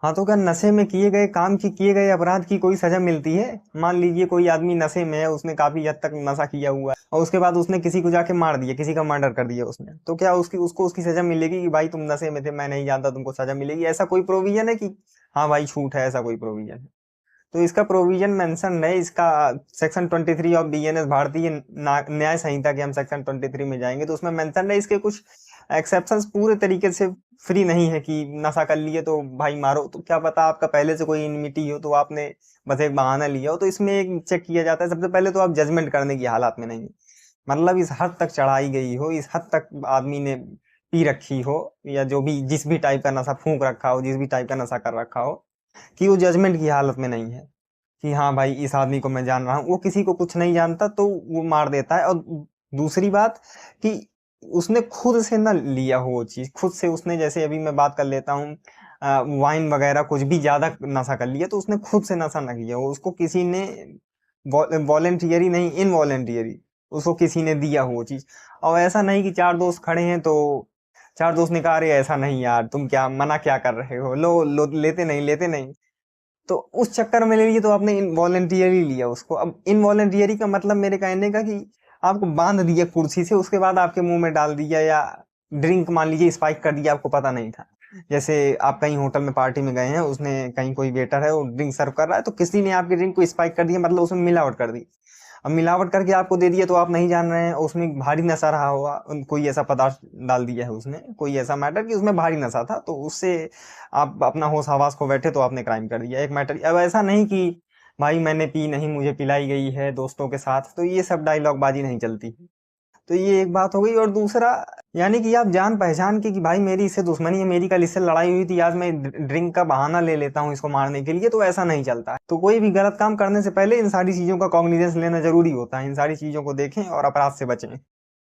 हाँ, तो क्या नशे में किए गए काम की, किए गए अपराध की कोई सजा मिलती है? मान लीजिए कोई आदमी नशे में है, उसने काफी हद तक नशा किया हुआ है और उसके बाद उसने किसी को जाके मार दिया, किसी का मर्डर कर दिया उसने, तो क्या उसकी उसको उसकी सजा मिलेगी कि भाई तुम नशे में थे, मैं नहीं जानता, तुमको सजा मिलेगी? ऐसा कोई प्रोविजन है कि हाँ भाई छूट है? ऐसा कोई प्रोविजन है? तो इसका प्रोविजन मेंशन है, इसका सेक्शन 23 ऑफ बीएनएस, भारतीय न्याय संहिता के हम सेक्शन 23 में जाएंगे तो उसमें मेंशन है इसके कुछ एक्सेप्शंस पूरे तरीके से फ्री नहीं है कि नशा कर लिए तो भाई मारो। तो क्या पता आपका पहले से कोई इनमिटी हो, तो आपने बस एक बहाना लिया हो। तो इसमें एक चेक किया जाता है सबसे पहले, तो आप जजमेंट करने की हालात में नहीं, मतलब इस हद तक चढ़ाई गई हो, इस हद तक आदमी ने पी रखी हो, या जो भी जिस भी टाइप का नशा फूंक रखा हो, जिस भी टाइप का नशा कर रखा हो, कि वो जजमेंट की हालत में नहीं है कि हाँ भाई इस आदमी को मैं जान रहा हूँ। वो किसी को कुछ नहीं जानता तो वो मार देता है। और दूसरी बात कि उसने खुद से ना लिया हो वो चीज, खुद से उसने, जैसे अभी मैं बात कर लेता हूँ, वाइन वगैरह कुछ भी ज्यादा नशा कर लिया तो उसने खुद से नशा ना किया हो, उसको किसी ने वॉलेंटियरी नहीं, इनवॉलेंटियरी उसको किसी ने दिया हो वो चीज। और ऐसा नहीं कि चार दोस्त खड़े हैं तो चार दोस्त ने कहा अरे ऐसा नहीं यार, तुम क्या मना क्या कर रहे हो, लो लेते नहीं, लेते नहीं। तो उस चक्कर में ले लिए तो आपने इनवॉलेंटियरली लिया उसको। अब इनवॉलेंटियरी का मतलब मेरे कहने का कि आपको बांध दिया कुर्सी से, उसके बाद आपके मुंह में डाल दिया, या ड्रिंक मान लीजिए स्पाइक कर दिया, आपको पता नहीं था। जैसे आप कहीं होटल में पार्टी में गए हैं, उसने कहीं कोई वेटर है वो ड्रिंक सर्व कर रहा है, तो किसी ने आपकी ड्रिंक को स्पाइक कर दिया, मतलब उसमें मिलावट कर दी। अब मिलावट करके आपको दे दिया तो आप नहीं जान रहे हैं, उसमें भारी नशा रहा होगा, कोई ऐसा पदार्थ डाल दिया है उसने, कोई ऐसा मैटर कि उसमें भारी नशा था, तो उससे आप अपना होश हवास खो बैठे तो आपने क्राइम कर दिया, एक मैटर। अब ऐसा नहीं कि भाई मैंने पी नहीं, मुझे पिलाई गई है दोस्तों के साथ, तो ये सब डायलॉग बाजी नहीं चलती। तो ये एक बात हो गई। और दूसरा, यानी कि आप जान पहचान के कि भाई मेरी इससे दुश्मनी है, मेरी कल इससे लड़ाई हुई थी, आज मैं ड्रिंक का बहाना ले लेता हूँ इसको मारने के लिए, तो ऐसा नहीं चलता है। तो कोई भी गलत काम करने से पहले इन सारी चीजों का कॉग्निजेंस लेना जरूरी होता है, इन सारी चीजों को देखें और अपराध से बचें।